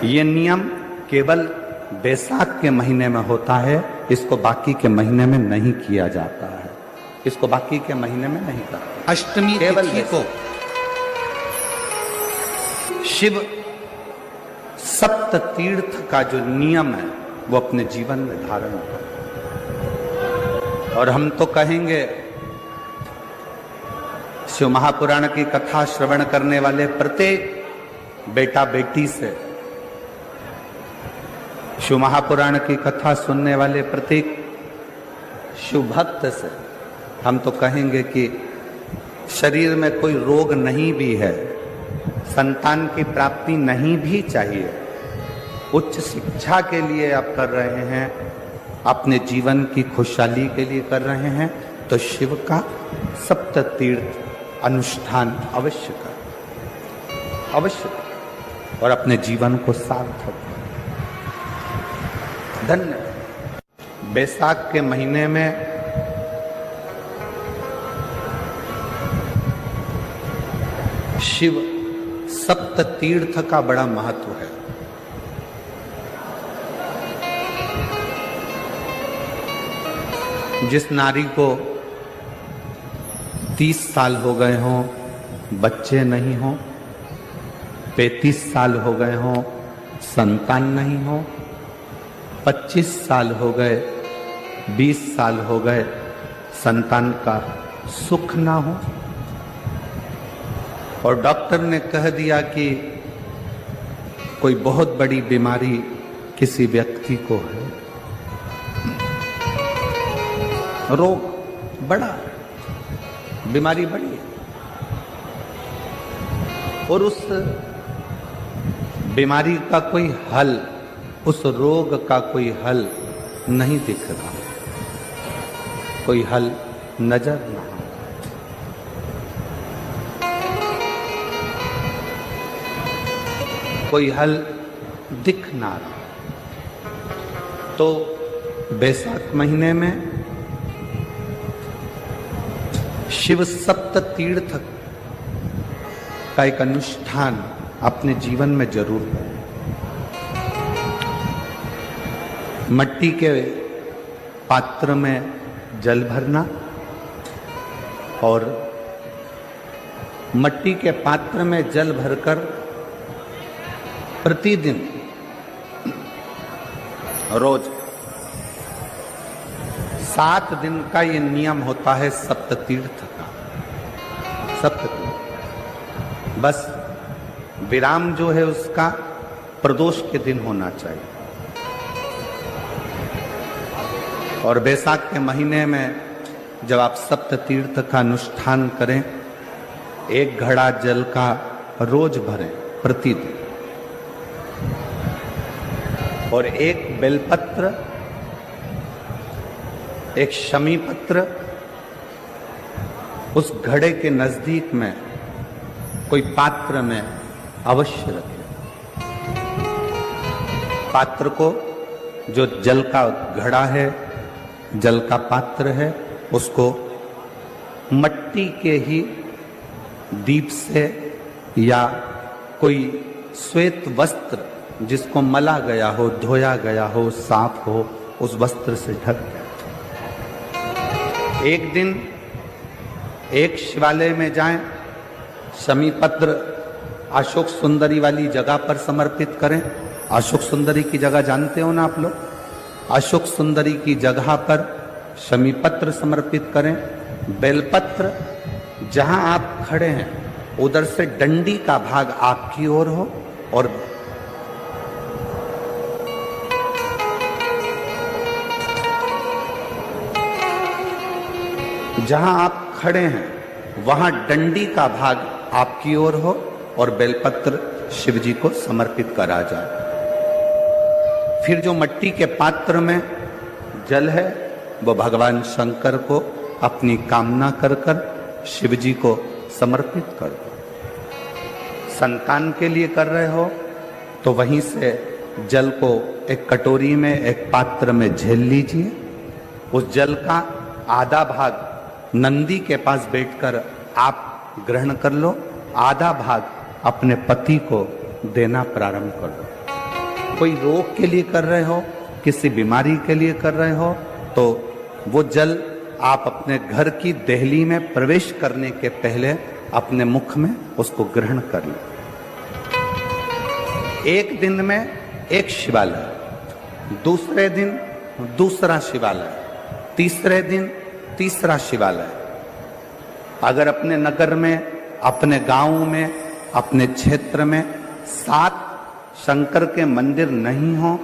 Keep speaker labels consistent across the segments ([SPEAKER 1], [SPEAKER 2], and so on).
[SPEAKER 1] ये नियम केवल बैसाख के महीने में होता है, इसको बाकी के महीने में नहीं किया जाता है। इसको बाकी के महीने में नहीं करते।
[SPEAKER 2] अष्टमी तिथि को
[SPEAKER 1] शिव सप्त तीर्थ का जो नियम है वो अपने जीवन में धारण करें। और हम तो कहेंगे शिव महापुराण की कथा श्रवण करने वाले प्रत्येक बेटा बेटी से, शिव महापुराण की कथा सुनने वाले प्रत्येक शिव भक्त से हम तो कहेंगे कि शरीर में कोई रोग नहीं भी है, संतान की प्राप्ति नहीं भी चाहिए, उच्च शिक्षा के लिए आप कर रहे हैं, अपने जीवन की खुशहाली के लिए कर रहे हैं, तो शिव का सप्त तीर्थ अनुष्ठान अवश्य कर, अवश्य कर, और अपने जीवन को सार्थक कर। धन्य। बैसाख के महीने में शिव सप्त तीर्थ का बड़ा महत्व है। जिस नारी को 30 साल हो गए हों, बच्चे नहीं हों, 35 साल हो गए हों, संतान नहीं हो, 25 साल हो गए, 20 साल हो गए, संतान का सुख ना हो, और डॉक्टर ने कह दिया कि कोई बहुत बड़ी बीमारी किसी व्यक्ति को है, रोग बड़ा, बीमारी बड़ी है, और उस बीमारी का कोई हल, उस रोग का कोई हल नहीं दिख रहा, कोई हल नजर ना आ, कोई हल दिख ना रहा। तो बैसाख महीने में शिव सप्त तीर्थ का एक अनुष्ठान अपने जीवन में जरूर करें। मट्टी के पात्र में जल भरना और मट्टी के पात्र में जल भरकर प्रतिदिन रोज 7 दिन का ये नियम होता है सप्त तीर्थ का। सप्त तीर्थ बस विराम जो है उसका प्रदोष के दिन होना चाहिए। और बैसाख के महीने में जब आप सप्त तीर्थ का अनुष्ठान करें, 1 घड़ा जल का रोज भरें प्रतिदिन, और 1 बेलपत्र, 1 शमी पत्र उस घड़े के नजदीक में कोई पात्र में अवश्य रखें। पात्र को, जो जल का घड़ा है, जल का पात्र है, उसको मट्टी के ही दीप से या कोई श्वेत वस्त्र जिसको मला गया हो, धोया गया हो, साफ हो, उस वस्त्र से ढक दें। एक दिन एक शिवालय में जाएं, शमी पत्र अशोक सुंदरी वाली जगह पर समर्पित करें। अशोक सुंदरी की जगह जानते हो ना आप लोग? अशोक सुंदरी की जगह पर शमी पत्र समर्पित करें। बेलपत्र जहां आप खड़े हैं उधर से डंडी का भाग आपकी ओर हो, और जहां आप खड़े हैं वहां डंडी का भाग आपकी ओर हो और बेलपत्र शिव जी को समर्पित करा जाए। फिर जो मट्टी के पात्र में जल है वो भगवान शंकर को अपनी कामना कर कर शिव जी को समर्पित कर दो। संतान के लिए कर रहे हो तो वहीं से जल को एक कटोरी में, एक पात्र में झेल लीजिए। उस जल का आधा भाग नंदी के पास बैठकर आप ग्रहण कर लो, आधा भाग अपने पति को देना प्रारंभ कर दो। कोई रोग के लिए कर रहे हो, किसी बीमारी के लिए कर रहे हो, तो वो जल आप अपने घर की देहली में प्रवेश करने के पहले अपने मुख में उसको ग्रहण कर लें। एक दिन में एक शिवालय, दूसरे दिन दूसरा शिवालय, तीसरे दिन तीसरा शिवालय। अगर अपने नगर में, अपने गांव में, अपने क्षेत्र में 7 शंकर के मंदिर नहीं हो,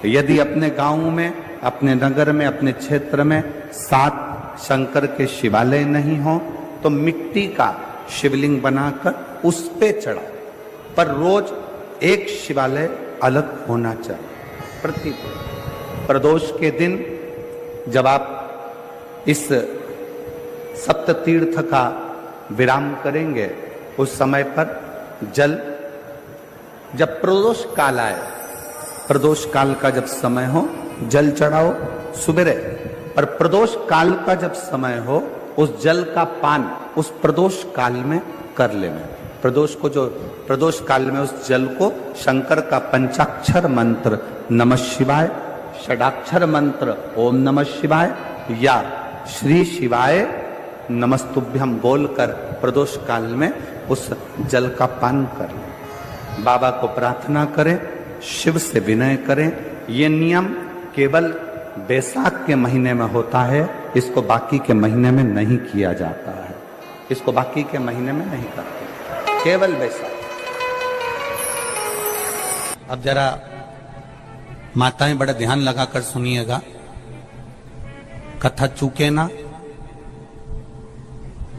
[SPEAKER 1] यदि अपने गांव में, अपने नगर में, अपने क्षेत्र में 7 शंकर के शिवालय नहीं हो, तो मिट्टी का शिवलिंग बनाकर उस पे चढ़ाओ, पर रोज एक शिवालय अलग होना चाहिए। प्रदोष के दिन जब आप इस सप्त तीर्थ का विराम करेंगे, उस समय पर जल, जब प्रदोष काल आए, प्रदोष काल का जब समय हो जल चढ़ाओ सुबेरे, और प्रदोष काल का जब समय हो उस जल का पान उस प्रदोष काल में कर लेना। प्रदोष को, जो प्रदोष काल में उस जल को शंकर का पंचाक्षर मंत्र नमः शिवाय, षडाक्षर मंत्र ओम नमः शिवाय या श्री शिवाय नमस्तुभ्यम बोलकर प्रदोष काल में उस जल का पान कर लें। बाबा को प्रार्थना करें, शिव से विनय करें। ये नियम केवल बैसाख के महीने में होता है, इसको बाकी के महीने में नहीं किया जाता है। इसको बाकी के महीने में नहीं करते, केवल बैसाख। अब जरा माताएं बड़ा ध्यान लगाकर सुनिएगा, कथा चूके ना।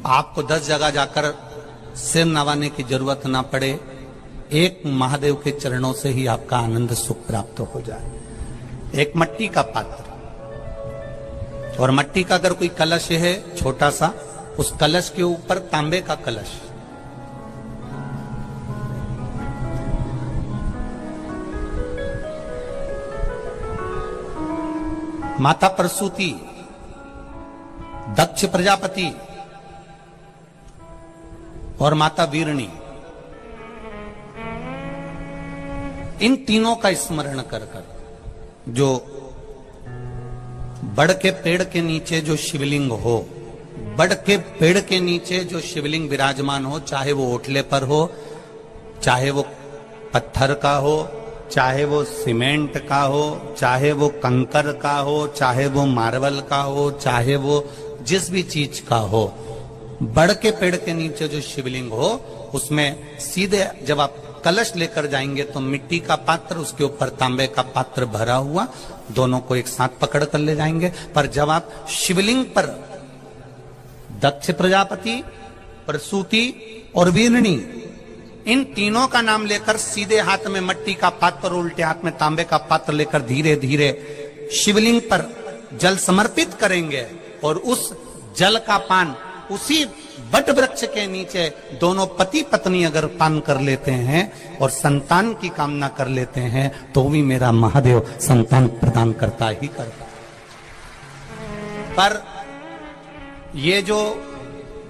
[SPEAKER 1] आपको 10 जगह जाकर सिर नवाने की जरूरत ना पड़े, एक महादेव के चरणों से ही आपका आनंद सुख प्राप्त हो जाए। एक मट्टी का पात्र, और मट्टी का अगर कोई कलश है छोटा सा, उस कलश के ऊपर तांबे का कलश, माता प्रसूति, दक्ष प्रजापति और माता वीरणी, इन तीनों का स्मरण कर कर, जो बड़ के पेड़ के नीचे जो शिवलिंग हो, बड़ के पेड़ के नीचे जो शिवलिंग विराजमान हो, चाहे वो ओटले पर हो, चाहे वो पत्थर का हो, चाहे वो सीमेंट का हो, चाहे वो कंकर का हो, चाहे वो मार्बल का हो, चाहे वो जिस भी चीज का हो, बड़ के पेड़ के नीचे जो शिवलिंग हो, उसमें सीधे जब आप कलश लेकर जाएंगे तो मिट्टी का पात्र, उसके ऊपर तांबे का पात्र भरा हुआ, दोनों को एक साथ पकड़ कर ले जाएंगे। पर जब आप शिवलिंग पर दक्ष प्रजापति, प्रसूति और वीरणी, इन तीनों का नाम लेकर सीधे हाथ में मट्टी का पात्र और उल्टे हाथ में तांबे का पात्र लेकर धीरे धीरे शिवलिंग पर जल समर्पित करेंगे, और उस जल का पान उसी बट वृक्ष के नीचे दोनों पति पत्नी अगर पान कर लेते हैं और संतान की कामना कर लेते हैं, तो भी मेरा महादेव संतान प्रदान करता ही करता। पर ये जो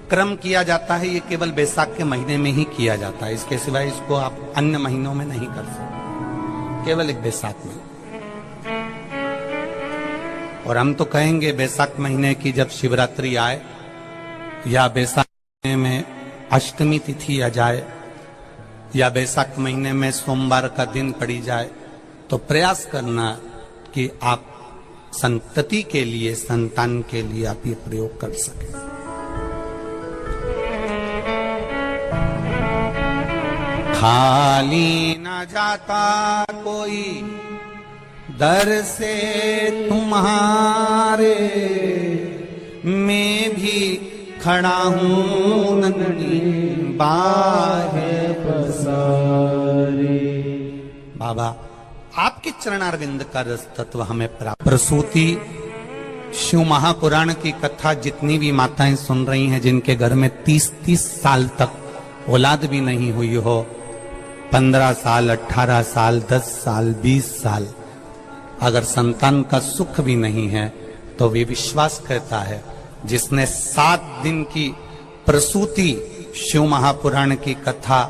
[SPEAKER 1] क्रम किया जाता है, ये केवल बैसाख के महीने में ही किया जाता है, इसके सिवाय इसको आप अन्य महीनों में नहीं कर सकते, केवल एक बैसाख में। और हम तो कहेंगे बैसाख महीने की जब शिवरात्रि आए या बैसाख महीने में अष्टमी तिथि आ जाए या बैसाख महीने में सोमवार का दिन पड़ी जाए, तो प्रयास करना कि आप संतति के लिए, संतान के लिए आप ये प्रयोग कर सकें। खाली न जाता कोई दर से तुम्हारे, मैं भी खड़ा हूं नंदी बाहे पसारे। बाबा आपके चरणारविंद का रस तत्व हमें प्राप्त। प्रसूति शिव महापुराण की कथा जितनी भी माताएं सुन रही हैं, जिनके घर में 30-30 साल तक औलाद भी नहीं हुई हो, 15 साल, 18 साल, 10 साल, 20 साल, अगर संतान का सुख भी नहीं है, तो वे विश्वास करता है जिसने 7 दिन की प्रसूति शिव महापुराण की कथा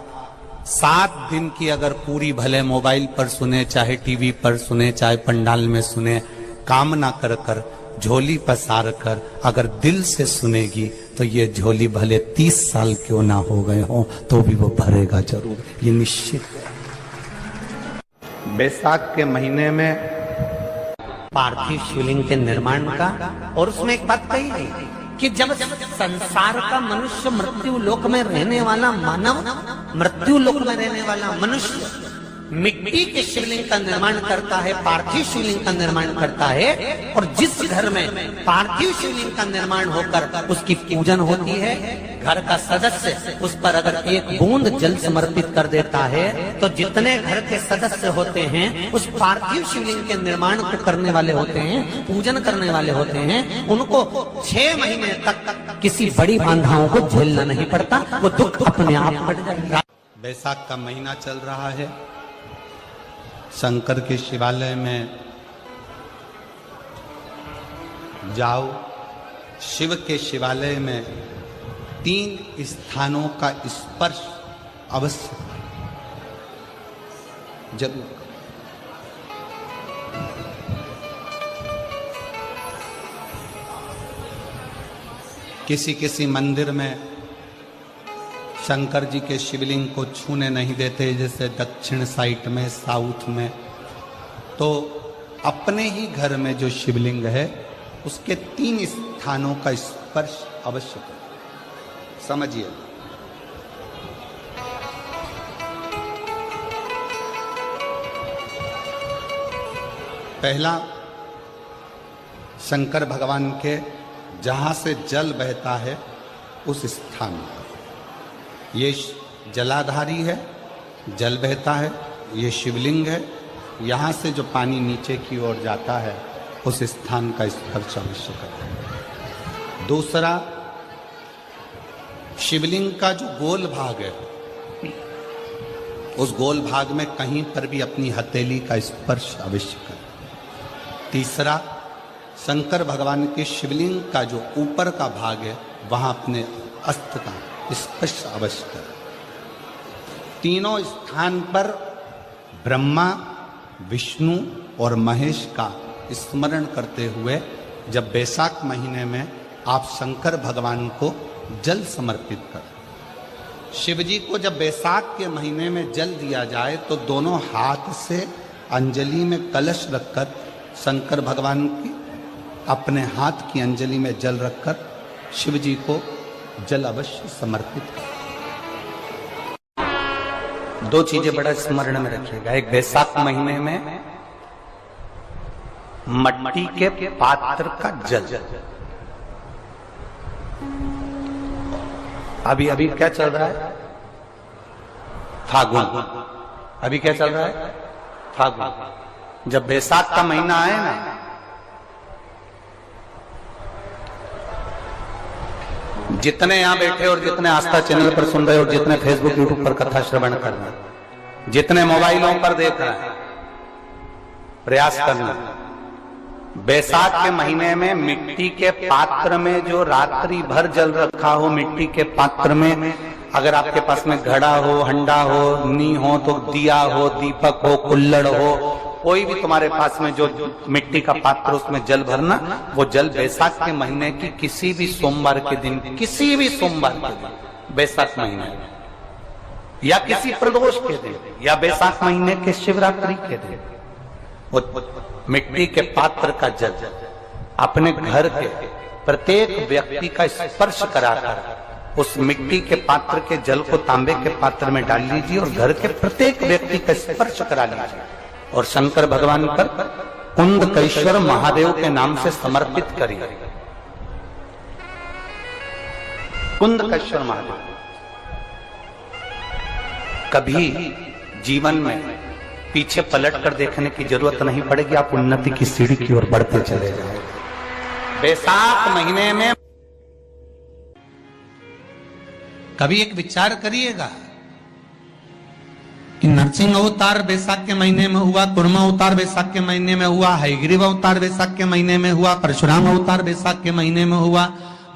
[SPEAKER 1] 7 दिन की अगर पूरी भले मोबाइल पर सुने, चाहे टीवी पर सुने, चाहे पंडाल में सुने, कामना कर कर झोली पसार कर अगर दिल से सुनेगी तो ये झोली भले 30 साल क्यों ना हो गए हो तो भी वो भरेगा जरूर, ये निश्चित है। बैसाख के महीने में पार्थिव शिवलिंग के निर्माण का, और उसमें एक बात कही गई कि जब संसार का मनुष्य मृत्यु लोक में रहने वाला मानव, मृत्यु लोक में रहने वाला मनुष्य मिट्टी के शिवलिंग का निर्माण करता है, पार्थिव शिवलिंग का निर्माण करता है, और जिस घर में पार्थिव शिवलिंग का निर्माण होकर उसकी पूजन होती है, घर का सदस्य उस पर अगर एक बूंद जल समर्पित कर देता है तो जितने घर के सदस्य होते हैं उस पार्थिव शिवलिंग के निर्माण को करने वाले होते हैं, पूजन करने वाले होते हैं, उनको 6 महीने तक किसी बड़ी बाधाओं को झेलना नहीं पड़ता, वो दुख अपने आप हट जाएगा। बैसाख का महीना चल रहा है, शंकर के शिवालय में जाओ, शिव के शिवालय में 3 स्थानों का स्पर्श अवश्य जरूर। किसी मंदिर में शंकर जी के शिवलिंग को छूने नहीं देते, जैसे दक्षिण साइड में, साउथ में, तो अपने ही घर में जो शिवलिंग है उसके 3 स्थानों का स्पर्श अवश्य करें। समझिए, पहला शंकर भगवान के जहां से जल बहता है उस स्थान पर, ये जलाधारी है, जल बहता है, ये शिवलिंग है, यहाँ से जो पानी नीचे की ओर जाता है उस स्थान का स्पर्श अवश्य करें। दूसरा, शिवलिंग का जो गोल भाग है उस गोल भाग में कहीं पर भी अपनी हथेली का स्पर्श अवश्य करें। तीसरा, शंकर भगवान के शिवलिंग का जो ऊपर का भाग है वहां अपने अस्त्र का स्पर्श अवश्य करें। तीनों स्थान पर ब्रह्मा, विष्णु और महेश का स्मरण करते हुए जब बैसाख महीने में आप शंकर भगवान को जल समर्पित करें। शिव जी को जब बैसाख के महीने में जल दिया जाए तो दोनों हाथ से अंजलि में कलश रखकर शंकर भगवान की अपने हाथ की अंजलि में जल रखकर शिव जी को जल अवश्य समर्पित करें। 2 चीजें बड़ा स्मरण में रखिएगा। एक, बैसाख महीने में मट्टी के पात्र का जल, अभी क्या चल रहा है? फागुन। अभी क्या चल रहा है? फागुन। जब बैसाख का महीना आए ना, जितने यहां बैठे और जितने आस्था चैनल पर सुन रहे और जितने फेसबुक यूट्यूब पर कथा श्रवण कर रहे, जितने मोबाइलों पर देख रहे हैं, प्रयास करना, बैसाख के महीने में मिट्टी के पात्र में जो रात्रि भर जल रखा हो, मिट्टी के पात्र में, अगर आपके पास में घड़ा हो, हंडा हो, नी हो, तो दिया हो, दीपक हो, कुल्लड़ हो, कोई भी तुम्हारे पास में जो मिट्टी का पात्र, उसमें जल भरना। वो जल बैसाख के महीने की किसी भी सोमवार के दिन, किसी भी सोमवार के दिन, बैसाख महीने या किसी प्रदोष के दिन या बैसाख महीने के शिवरात्रि के दिन, वो मिट्टी के पात्र का जल अपने घर के प्रत्येक व्यक्ति का स्पर्श कराकर उस मिट्टी के पात्र के जल को तांबे के पात्र में डाल लीजिए और घर के प्रत्येक व्यक्ति का स्पर्श करा लीजिए और शंकर भगवान पर कुंदकेश्वर महादेव के नाम से समर्पित करिए। कुंदकेश्वर महादेव। कभी जीवन में पीछे पलट कर देखने की जरूरत नहीं पड़ेगी, आप उन्नति की सीढ़ी की ओर बढ़ते चले जाएंगे। बैसाख महीने में कभी एक विचार करिएगा कि नरसिंह अवतार बैसाख के महीने में हुआ, कुर्मा अवतार बैसाख के महीने में हुआ, हयग्रीव अवतार बैसाख के महीने में हुआ, परशुराम अवतार बैसाख के महीने में हुआ,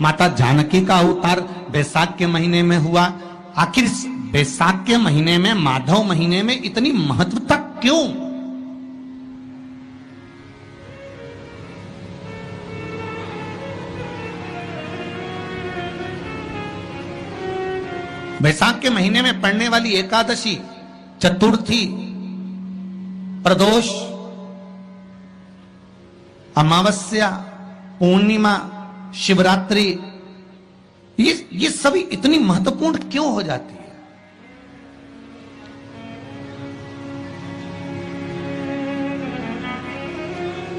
[SPEAKER 1] माता जानकी का अवतार बैसाख के महीने में हुआ। आखिर बैसाख के महीने में, माधव महीने में इतनी महत्वता क्यों? बैसाख के महीने में पड़ने वाली एकादशी, चतुर्थी, प्रदोष, अमावस्या, पूर्णिमा, शिवरात्रि, ये सभी इतनी महत्वपूर्ण क्यों हो जाती है?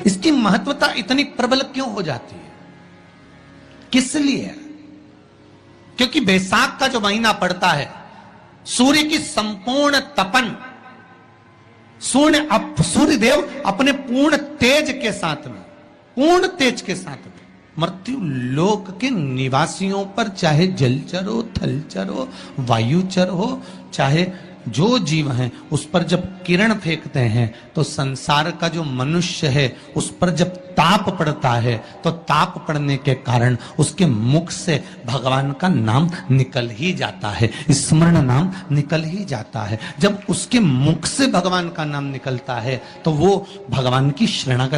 [SPEAKER 1] इसकी महत्वता इतनी प्रबल क्यों हो जाती है? किस लिए? क्योंकि बैसाख का जो महीना पड़ता है, सूर्य की संपूर्ण तपन, सूर्यदेव अपने पूर्ण तेज के साथ में, पूर्ण तेज के साथ में मृत्यु लोक के निवासियों पर, चाहे जलचर हो, थलचर हो, वायुचर हो, चाहे जो जीव हैं, उस पर जब किरण फेंकते हैं तो संसार का जो मनुष्य है उस पर जब ताप पड़ता है तो ताप पड़ने के कारण उसके मुख से भगवान का नाम निकल ही जाता है, स्मरण नाम निकल ही जाता है। जब उसके मुख से भगवान का नाम निकलता है तो वो भगवान की शरणागत